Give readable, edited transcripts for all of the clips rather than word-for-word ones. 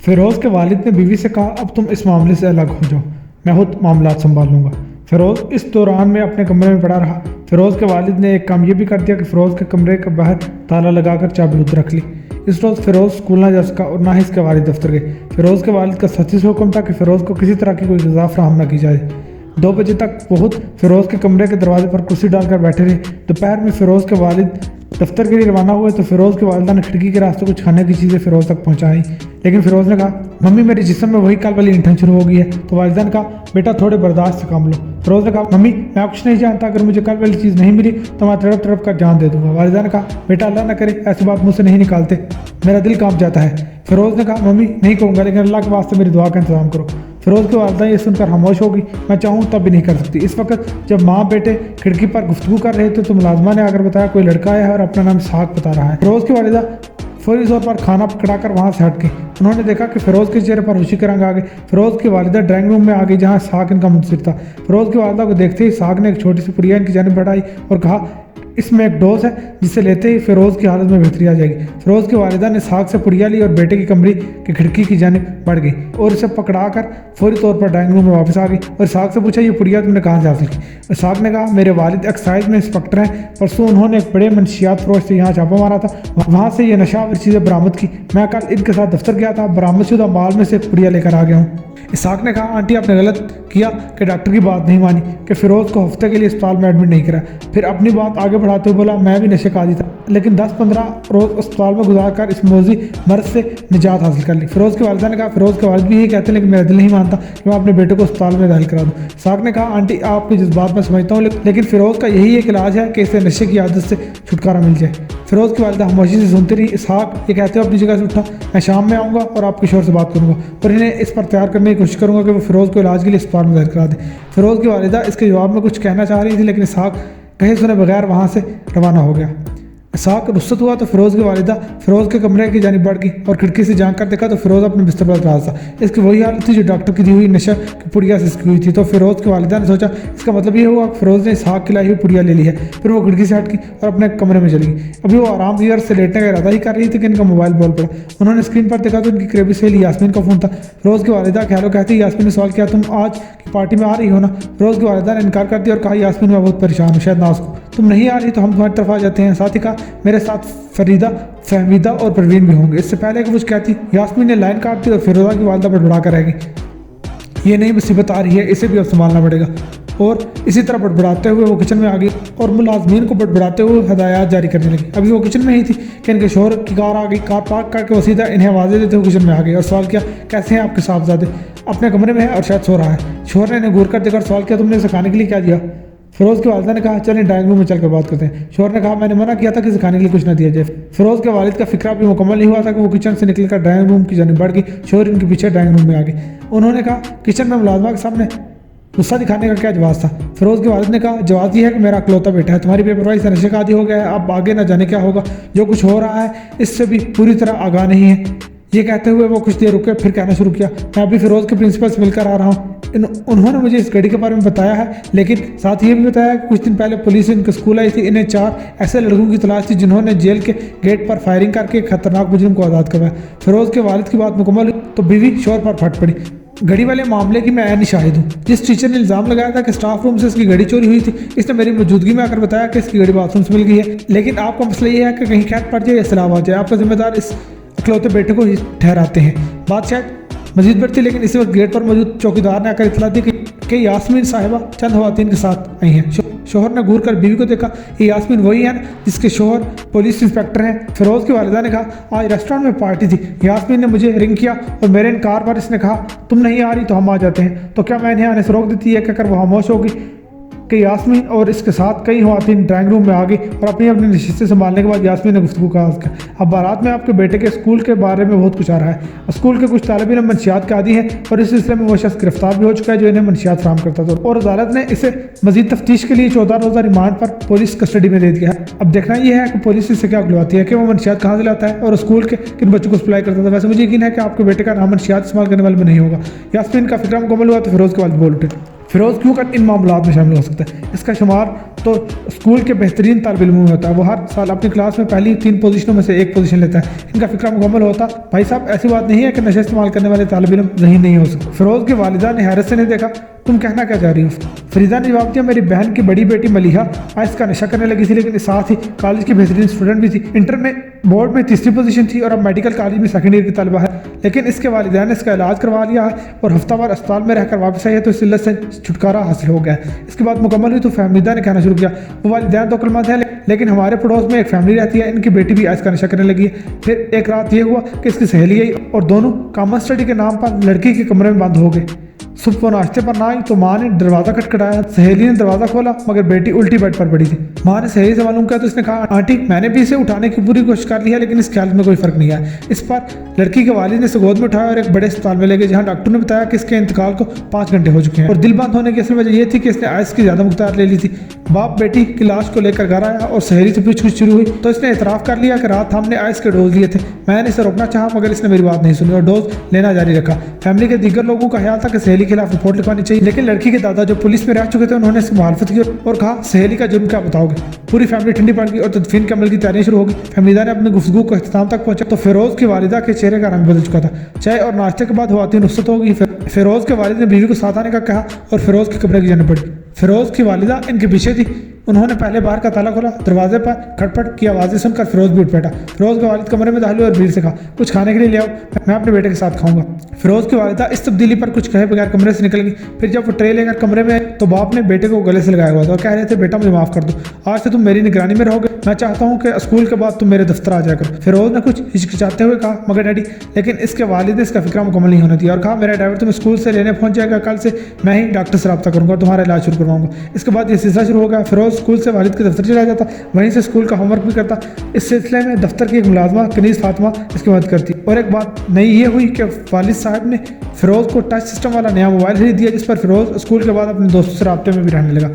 फिरोज़ के वालिद ने बीवी से कहा, अब तुम इस मामले से अलग हो जाओ, मैं खुद मामलात संभाल लूँगा। फिरोज़ इस दौरान में अपने कमरे में पड़ा रहा। फिरोज़ के वालिद ने एक काम ये भी कर दिया कि फ़िरोज़ के कमरे के बाहर ताला लगाकर चाबी उधर रख ली। इस रोज़ फिरोज़ स्कूल ना जा सका और ना ही इसके वालिद दफ्तर गए। फिरोज़ के वालिद का सख्ती से हुक्म था कि फ़िरोज़ को किसी तरह की कोई ग़िज़ा फराहम न की जाए। 2 बजे तक वो खुद फ़िरोज़ के कमरे के दरवाजे पर कुर्सी डालकर बैठे रहे। दोपहर में फ़िरोज़ के वालिद दफ्तर के लिए रवाना हुए तो फ़िरोज़ की वालिदा ने खिड़की के रास्ते कुछ खाने की चीज़ें फ़िरोज़ तक पहुँचाई। लेकिन फ़िरोज़ ने कहा, मम्मी मेरे जिस्म में वही कल वाली ईंठन शुरू हो गई है। तो वालिदा ने कहा, बेटा थोड़े बर्दाश्त से काम लो। फ़िरोज़ ने कहा, मम्मी मैं कुछ नहीं जानता, अगर मुझे कल वाली चीज़ नहीं मिली तो मैं तड़प तड़प कर जान दे दूँगा। वालिदा ने कहा, बेटा अल्लाह ना करे ऐसी बात मुझसे नहीं निकालते, मेरा दिल कांप जाता है। फ़िरोज़ ने कहा, मम्मी नहीं कहूँगा, लेकिन अल्लाह के वास्ते मेरी दुआ का इंतज़ाम करो। फ़िरोज़ की वालिदा ये सुनकर खामोश होगी। मैं चाहूँ तब भी नहीं कर सकती। इस वक्त जब माँ बेटे खिड़की पर गुफ्तगू कर रहे थे तो मुलाजमा ने आकर बताया कोई लड़का आया है और अपना नाम इसहाक बता रहा है। फ़िरोज़ की वालिदा फौरी तौर पर खाना पकड़ाकर वहाँ से हट गई। उन्होंने देखा कि फ़िरोज़ के चेहरे पर खुशी के रंग आ गए। फ़िरोज़ की वालिदा ड्राइंग रूम में आ गई जहाँ इसहाक इनका मुंतज़िर था। फ़िरोज़ की वालिदा को देखते ही इसहाक ने एक छोटी सी पुड़िया इनकी जानिब बढ़ाई और कहा, इसमें एक डोज है जिसे लेते ही फ़िरोज़ की हालत में बेहतरी आ जाएगी। फ़िरोज़ की वालिदा ने इसहाक से पुड़िया ली और बेटे की कमरे की खिड़की की जानिब बढ़ गई और इसे पकड़ाकर फौरी तौर पर ड्राइंग रूम में वापस आ गई और इसहाक से पूछा, ये पुड़िया तुमने कहाँ से हासिल की? इसहाक ने कहा, मेरे वालिद एक्साइज में इंस्पेक्टर हैं, परसों उन्होंने एक बड़े मनशियात फरोश से यहाँ छापा मारा था, वहाँ से ये नशावर चीज़ें बरामद की। मैं कल इनके साथ दफ्तर गया था, बरामदशुदा माल में से एक पुड़िया लेकर आ गया हूँ। इसहाक ने कहा, आंटी आपने गलत किया कि डॉक्टर की बात नहीं मानी कि फ़िरोज़ को हफ्ते के लिए अस्पताल में एडमिट नहीं करा। फिर अपनी बात आगे बढ़ाते हुए बोला, मैं भी नशे का आदी था, लेकिन 10-15 रोज़ अस्पताल में गुजारकर इस मौजी मर्ज से निजात हासिल कर ली। फ़िरोज़ की वालिदा ने कहा, फ़िरोज़ के वालिद भी यही कहते हैं, लेकिन मेरा दिल नहीं मानता कि मैं अपने बेटे को अस्पताल में दाखिल करा दूँ। इसहाक ने कहा, आंटी आपके जज्बात में समझता हूँ, लेकिन फ़िरोज़ का यही एक इलाज है कि इसे नशे की आदत से छुटकारा मिल जाए। फ़िरोज़ की वालिदा खामोशी से सुनती रही। इसहाक ये कहते हुए अपनी जगह से उठा, मैं शाम में आऊँगा और आपके शोर से बात करूँगा और इन्हें इस पर तैयार करने की कोशिश करूँगा कि वो फ़िरोज़ को इलाज के लिए अस्पताल में दाखिल करा दें। फ़िरोज़ की वालिदा इसके जवाब में कुछ कहना चाह रही थी, लेकिन इसहाक कहे सुने बगैर वहाँ से रवाना हो गया। इसहाक रुखसत हुआ तो फ़िरोज़ की वालिदा फ़िरोज़ के कमरे की जानिब बढ़ गई और खिड़की से झांक कर देखा तो फ़िरोज़ अपने बिस्तर पर रहा था। इसकी वही हालत थी जो डॉक्टर की दी हुई नशा की पुड़िया से इसकी हुई थी। तो फ़िरोज़ की वालिदा ने सोचा, इसका मतलब ये हुआ कि फ़िरोज़ ने इसहाक की लाई हुई पुड़िया ले ली है। फिर वो खिड़की से हट गई और अपने कमरे में चली गई। अभी वो आराम की से लेटने का इरादा ही कर रही थी कि इनका मोबाइल बोल पड़ा। उन्होंने स्क्रीन पर देखा तो इनकी करीबी सहेली यास्मीन का फ़ोन था। फ़िरोज़ की वालिदा ख्यालों कहती, यास्मीन ने सवाल किया, तुम आज की पार्टी में आ रही हो ना? फ़िरोज़ की वालिदा ने इनकार कर दिया और कहा, यास्मीन मैं बहुत परेशान हूँ, शायद नाज को तुम नहीं आ रही तो हम तुम्हारी तरफ आ जाते हैं। साथ ही कहा, मेरे साथ फरीदा, फहमीदा और परवीन भी होंगे। इससे पहले कि कुछ कहती यास्मीन ने लाइन काट दी और फिरोज़ा की वालिदा बड़बड़ा कर रह गई, ये नई मुसीबत आ रही है, इसे भी अब संभालना पड़ेगा। और इसी तरह बड़बड़ाते हुए वो किचन में आ गई और मुलाजमीन को बड़बड़ाते हुए हदायत जारी करने लगी। अभी वो किचन में ही थी कि इनके शोहर की कार आ गई। कार पार्क करके वो सीधा इन्हें आवाज़ें देते हुए किचन में आ गई और सवाल किया, कैसे हैं आपके साहबजादे? अपने कमरे में है और शायद सो रहा है। शोहर ने इन्हें घूर कर देखकर सवाल किया, तुमने इसे खाने के लिए क्या दिया? फ़िरोज़ की वालिदा ने कहा, चलें ड्राइंग रूम में चलकर बात करते हैं। शोहर ने कहा, मैंने मना किया था कि इसे खाने के लिए कुछ न दिया जाए। फ़िरोज़ के वालिद का फिक्रा भी मुकम्मल नहीं हुआ था कि वो किचन से निकलकर ड्राइंग रूम की जानिब बढ़ गई। शोहर इनके पीछे ड्राइंग रूम में आ गए। उन्होंने कहा, किचन में मुलाजमा के सामने गुस्सा दिखाने का क्या जवाब था? फ़िरोज़ के वालिद ने कहा, जवाब ये है कि मेरा इकलौता बेटा है, तुम्हारी बेपरवाही से नशे का आदी हो गया है, अब आगे न जाने क्या होगा। जो कुछ हो रहा है इससे भी पूरी तरह आगाह नहीं है। ये कहते हुए वो कुछ देर रुके, फिर कहना शुरू किया, मैं अभी फ़िरोज़ के प्रिंसिपल से मिलकर आ रहा हूँ। उन्होंने मुझे इस घड़ी के बारे में बताया है, लेकिन साथ ये भी बताया कि कुछ दिन पहले पुलिस इनके स्कूल आई थी। इन्हें 4 ऐसे लड़कों की तलाश थी जिन्होंने जेल के गेट पर फायरिंग करके खतरनाक मुजरिम को आज़ाद करवाया। फ़िरोज़ के वालिद की बात मुकम्मल हुई तो बीवी शोर पर फट पड़ी, घड़ी वाले मामले की मैं ऐनी शाहिद हूँ। जिस टीचर ने इल्ज़ाम लगाया था कि स्टाफ रूम से इसकी घड़ी चोरी हुई थी, इसने मेरी मौजूदगी में आकर बताया कि इसकी घड़ी बाथरूम से मिल गई है। लेकिन आपका मसला ये है कि कहीं कैद पड़ जाए या सलाब आ जाए, आपका जिम्मेदार इस इकलौते बेटे को ही ठहराते हैं। बात शायद मजीद बढ़ती, लेकिन इसी वक्त गेट पर मौजूद चौकीदार ने आकर इतला दी कि यास्मीन साहिबा चंद खवातीन के साथ आई हैं। शोहर ने घूर कर बीवी को देखा, ये यास्मीन वही है जिसके शोहर पुलिस इंस्पेक्टर हैं। फ़िरोज़ की वालिदा ने कहा, आज रेस्टोरेंट में पार्टी थी, यास्मीन ने मुझे रिंग किया और मेरे इनकार पर इसने कहा, तुम नहीं आ रही तो हम आ जाते हैं। तो क्या मैं इन्हें आने से रोक देती है? कहकर वो खामोश होगी कि यास्मीन और इसके साथ कई खवातीन ड्राइंग रूम में आ गई और अपनी अपनी नशिस्तें संभालने के बाद यास्मीन ने गुफ्तगू का आगाज़ किया। अब बारात में आपके बेटे के स्कूल के बारे में बहुत कुछ आ रहा है। स्कूल के कुछ तालिब इल्म मनशियात के आदी हैं और इस सिलसिले में वो शख्स गिरफ्तार भी हो चुका है जो इन्हें मनशियात फराहम करता था और अदालत ने इसे मजीद तफ्तीश के लिए 14 रोज़ा रिमांड पर पुलिस कस्टडी में दे दिया है। अब देखना यह है कि पुलिस इससे क्या खुलवाती है कि वो मनशियात कहाँ से लाता है और स्कूल के किन बच्चों को सप्लाई करता था। वैसे मुझे यकीन है कि आपके बेटे का नाम मनशियात इस्तेमाल करने वाले में नहीं होगा। यास्मीन का फिक्रा मुकम्मल हुआ तो फ़िरोज़ के वालिद बोल उठे, फिरोज़ क्यों कर इन मामलात में शामिल हो सकता है? इसका शुमार तो स्कूल के बेहतरीन तालिब इल्मों में होता है। वो हर साल अपनी क्लास में पहली 3 पोजीशनों में से एक पोजीशन लेता है। इनका फिक्रा मुकम्मल होता। भाई साहब, ऐसी बात नहीं है कि नशा इस्तेमाल करने वाले तालिब इल्म ज़हीन नहीं हो सकते। फिरोज़ की वालिदा ने हैरत से नहीं देखा, तुम कहना क्या चाह रही हो? फरीदा ने जवाब दिया, मेरी बहन की बड़ी बेटी मलिहा आइस का नशा करने लगी थी, लेकिन साथ ही कॉलेज की बेहतरीन स्टूडेंट भी थी। इंटर में बोर्ड में तीसरी पोजीशन थी और अब मेडिकल कॉलेज में सेकंड ईयर की तलबा है। लेकिन इसके वालिदैन ने इसका इलाज करवा लिया है और हफ्तावार अस्पताल में रहकर वापस आई है, तो इस इल्लत से छुटकारा हासिल हो गया है। इसके बाद मुकम्मल हुई तो फहमीदा ने कहना शुरू किया, वो वालिदैन तो अक्लमंद है, लेकिन हमारे पड़ोस में एक फैमिली रहती है, इनकी बेटी भी आइस का नशा करने लगी है। फिर एक रात ये हुआ कि इसकी सहेली आई और दोनों कॉमन स्टडी के नाम पर लड़की के कमरे में बंद हो गए। सुबह वो नाश्ते पर ना आई तो माँ ने दरवाज़ा खटखटाया। सहेली ने दरवाज़ा खोला मगर बेटी उल्टी बेड पर पड़ी थी। माँ ने सहेली से मालूम किया तो इसने कहा, आंटी मैंने भी इसे उठाने की पूरी कोशिश कर ली है, लेकिन इसके हालत में कोई फ़र्क नहीं आया। इस पर लड़की के वालिद ने इसे गोद में उठाया और एक बड़े अस्पताल में ले गए, जहाँ डॉक्टर ने बताया कि इसके इंतकाल को 5 घंटे हो चुके हैं और दिल बंद होने की असल वजह यह थी कि इसने आइस की ज़्यादा मुख्तार ले ली थी। बाप बेटी की लाश को लेकर घर आया और सहेली से पूछताछ शुरू हुई तो इसने इतराफ़ कर लिया कि रात हमने आइस के डोज लिए थे। मैंने इसे रोकना चाहा मगर इसने मेरी बात नहीं सुनी और डोज लेना जारी रखा। फैमिली के दीगर लोगों का ख्याल था कि सहेली के खिलाफ रिपोर्ट लिखवानी चाहिए, लेकिन लड़की के दादा जो पुलिस में रह चुके थे उन्होंने इसकी मुखालफत की और कहा, सहेली का जुर्म क्या बताओगे? पूरी फैमिली ठंडी पड़ गई और तदफीन के अमल की तैयारी शुरू हो गई। फहमीदा ने अपनी गुफ्तगू को इख्तिताम तक पहुंचा तो फिरोज़ की वालिदा के चेहरे का रंग बदल चुका था। चाय और नाश्ते के बाद हुआती नुस्रत हो गई। फिरोज़ के वालिद ने बीवी को साथ आने का कहा और फिरोज़ के कमरे की जाने पड़ी। फिरोज़ की वालिदा इनके पीछे थी। उन्होंने पहले बाहर का ताला खोला, दरवाजे पर खटपट की आवाज़ें सुनकर फिरोज़ भी उठ बैठा। फिरोज़ के वालिद कमरे में दाखिल हुए और भीड़ से कहा, कुछ खाने के लिए ले आओ, मैं अपने बेटे के साथ खाऊंगा। फिरोज़ की वालिदा इस तब्दीली पर कुछ कहे बगैर कमरे से निकल गई। फिर जब वो ट्रे लेकर कमरे में आए तो बाप ने बेटे को गले से लगाया हुआ था और कह रहे थे, बेटा मुझे माफ़ कर दो, आज से तुम मेरी निगरानी में रहोगे। मैं चाहता हूँ कि स्कूल के बाद तुम मेरे दफ्तर आ जाया करो। फिरोज़ ने कुछ हिचकिचाते हुए कहा, मगर डैडी, लेकिन इसके वालिद ने इसका फिक्रा मुकम्मल नहीं होने दिया और कहा, मेरा ड्राइवर तुम्हें स्कूल से लेने पहुंच जाएगा, कल से मैं ही डॉक्टर से रब्ता करूँगा और तुम्हारा इलाज शुरू करवाऊंगा। इसके बाद ये सिलसिला शुरू हो गया। फिरोज़ स्कूल से वालिद के दफ्तर चला जाता, वहीं से स्कूल का होमवर्क भी करता। इस सिलसिले में दफ्तर की एक मुलाजमा कनीज़ फातिमा इसकी मदद करती। और एक बात नई ये हुई कि वालिद साहब ने फिरोज़ को टच सिस्टम वाला नया मोबाइल खरीद दिया, जिस पर फिरोज़ स्कूल के बाद अपने दोस्तों से राब्ते में भी रहने लगा।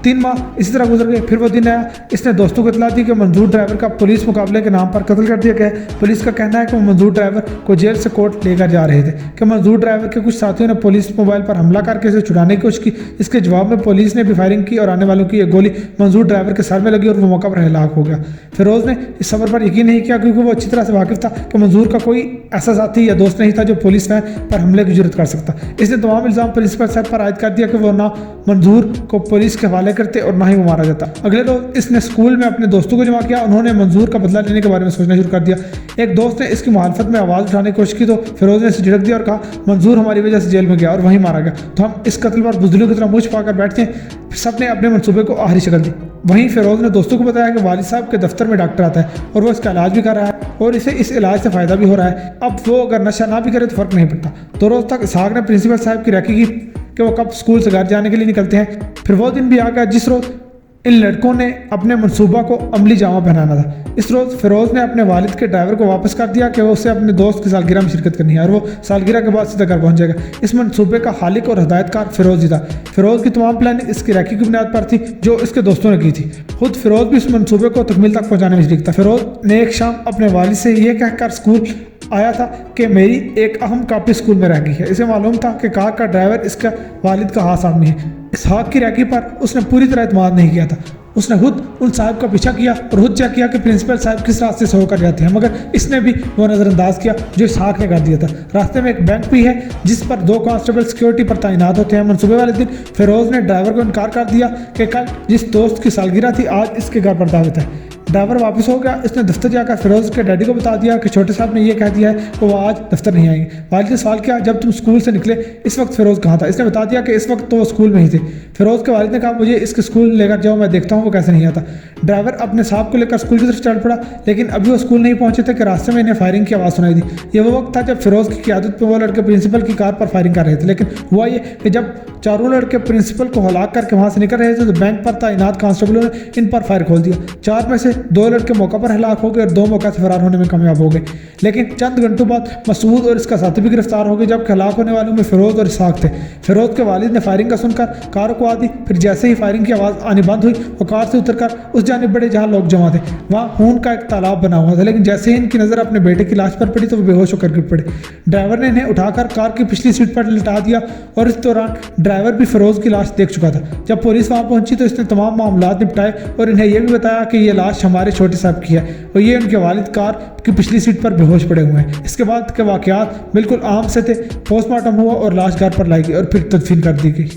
3 माह इसी तरह गुजर गए। फिर वो दिन आया, इसने दोस्तों को इतला दी कि मंजूर ड्राइवर का पुलिस मुकाबले के नाम पर कत्ल कर दिया गया है। पुलिस का कहना है कि वो मंजूर ड्राइवर को जेल से कोर्ट लेकर जा रहे थे कि मंजूर ड्राइवर के कुछ साथियों ने पुलिस मोबाइल पर हमला करके इसे छुड़ाने की कोशिश की। इसके जवाब में पुलिस ने भी फायरिंग की और आने वालों की एक गोली मंजूर ड्राइवर के सर में लगी और वो मौका पर हलाक हो गया। फिरोज़ ने इस खबर पर यकीन नहीं किया क्योंकि वो अच्छी तरह से वाकिफ था कि मंजूर का कोई ऐसा साथी या दोस्त नहीं था जो पुलिस वैन पर हमले की जरूरत कर सकता। इसने तमाम इल्ज़ाम प्रिंसिपल साहब पर आयद कर दिया कि वो ना मंजूर को पुलिस के हवाले करते और ना ही वो मारा जाता। अगले रोज इसने स्कूल में अपने दोस्तों को जमा किया। उन्होंने मंजूर का बदला लेने के बारे में सोचना शुरू कर दिया। एक दोस्त ने इसकी मुखालफत में आवाज़ उठाने की कोशिश की तो फिरोज़ ने इसे झिड़क दिया और कहा, मंजूर हमारी वजह से जेल में गया और वहीं मारा गया, तो हम इस कत्ल पर बुज़दिलों की तरह मुँह छुपाकर बैठते हैं। सब ने अपने मनसूबे को आखिरी शक्ल दी। वहीं फिरोज़ ने दोस्तों को बताया कि वालिद साहब के दफ्तर में डॉक्टर आता है और वो इसका इलाज भी कर रहा है और इसे इस इलाज से फ़ायदा भी हो रहा है। अब वो अगर नशा ना भी करे तो फ़र्क नहीं पड़ता। 2 रोज़ तक इसहाक ने प्रिंसिपल साहब की रैकी की कि वो कब स्कूल से घर जाने के लिए निकलते हैं। फिर वो दिन भी आ गया जिस रोज़ इन लड़कों ने अपने मनसूबा को अमली जामा पहनाना था। इस रोज़ फिरोज़ ने अपने वालिद के ड्राइवर को वापस कर दिया कि वो उसे अपने दोस्त की सालगिरह में शिरकत करनी है और वो सालगिरह के बाद सीधा घर पहुंच जाएगा। इस मनसूबे का खालिक और हदायतकार फिरोज़ ही था। फिरोज़ की तमाम प्लानिंग इसकी रैकी की बुनियाद पर थी जो इसके दोस्तों ने की थी। खुद फिरोज़ भी इस मनसूबे को तकमील तक पहुँचाने में शरीक था। फिरोज़ ने एक शाम अपने वालिद से यह कहकर स्कूल आया था कि मेरी एक अहम कापी स्कूल में रह गई है। इसे मालूम था कि कार का ड्राइवर इसका वालिद का खास आदमी है। इसहाक की रैकी पर उसने पूरी तरह एतमाद नहीं किया था। उसने खुद उन साहब का पीछा किया और खुद चेक किया कि प्रिंसिपल साहब किस रास्ते से होकर जाते हैं, मगर इसने भी वो नज़रअंदाज किया जो इसहाक ने कर दिया था। रास्ते में एक बैंक भी है जिस पर 2 कांस्टेबल सिक्योरिटी पर तैनात होते हैं। मनसूबे वाले दिन फिरोज़ ने ड्राइवर को इनकार कर दिया कि कल जिस दोस्त की सालगिरह थी आज इसके घर पर दावत है। ड्राइवर वापस हो गया। इसने दफ्तर जाकर फिरोज़ के डैडी को बता दिया कि छोटे साहब ने यह कह दिया है कि वो आज दफ्तर नहीं आएंगे। वालिद ने सवाल किया, जब तुम स्कूल से निकले इस वक्त फिरोज़ कहाँ था? इसने बता दिया कि इस वक्त तो वो स्कूल में ही थे। फिरोज़ के वालिद ने कहा, मुझे इसके स्कूल लेकर जाओ, मैं देखता हूँ वो कैसे नहीं आता। ड्राइवर अपने साहब को लेकर स्कूल की तरफ चल पड़ा, लेकिन अभी वो स्कूल नहीं पहुंचे थे कि रास्ते में इन्हें फायरिंग की आवाज़ सुनाई दी। ये वो वक्त था जब फिरोज़ की क़यादत पर वो लड़के प्रिंसिपल की कार पर फायरिंग कर रहे थे। लेकिन हुआ ये कि जब चारों लड़के प्रिंसिपल को हलाक करके वहाँ से निकल रहे थे तो बैंक पर तैनात कांस्टेबलों ने इन पर फायर खोल दिया। 4 में से दो लड़के मौका पर हलाक हो गए और 2 मौका से फरार होने में कामयाब हो गए। लेकिन चंद घंटों बाद मसूद और इसका साथी भी गिरफ्तार हो गए, जबकि हलाक होने वालों में फिरोज और इसहाक थे। फिरोज के वालिद ने फायरिंग का सुनकर कार रुकवा दी। फिर जैसे ही फायरिंग की आवाज़ आनी बंद हुई, वो कार से उतरकर उस जानिब बढ़े जहाँ लोग जमा थे। वहाँ खून का एक तालाब बना हुआ था, लेकिन जैसे ही इनकी नज़र अपने बेटे की लाश पर पड़ी तो वो बेहोश होकर गिर पड़े। ड्राइवर ने इन्हें उठाकर कार की पिछली सीट पर लिटा दिया और इस दौरान ड्राइवर भी फिरोज की लाश देख चुका था। जब पुलिस वहाँ पहुंची तो इसने तमाम मामला निपटाए और इन्हें यह भी बताया कि ये लाश हमारे छोटे साहब की है और ये उनके वालिद कार की पिछली सीट पर बेहोश पड़े हुए हैं। इसके बाद के वाकयात बिल्कुल आम से थे। पोस्टमार्टम हुआ और लाश घर पर लाई गई और फिर तदफीन कर दी गई।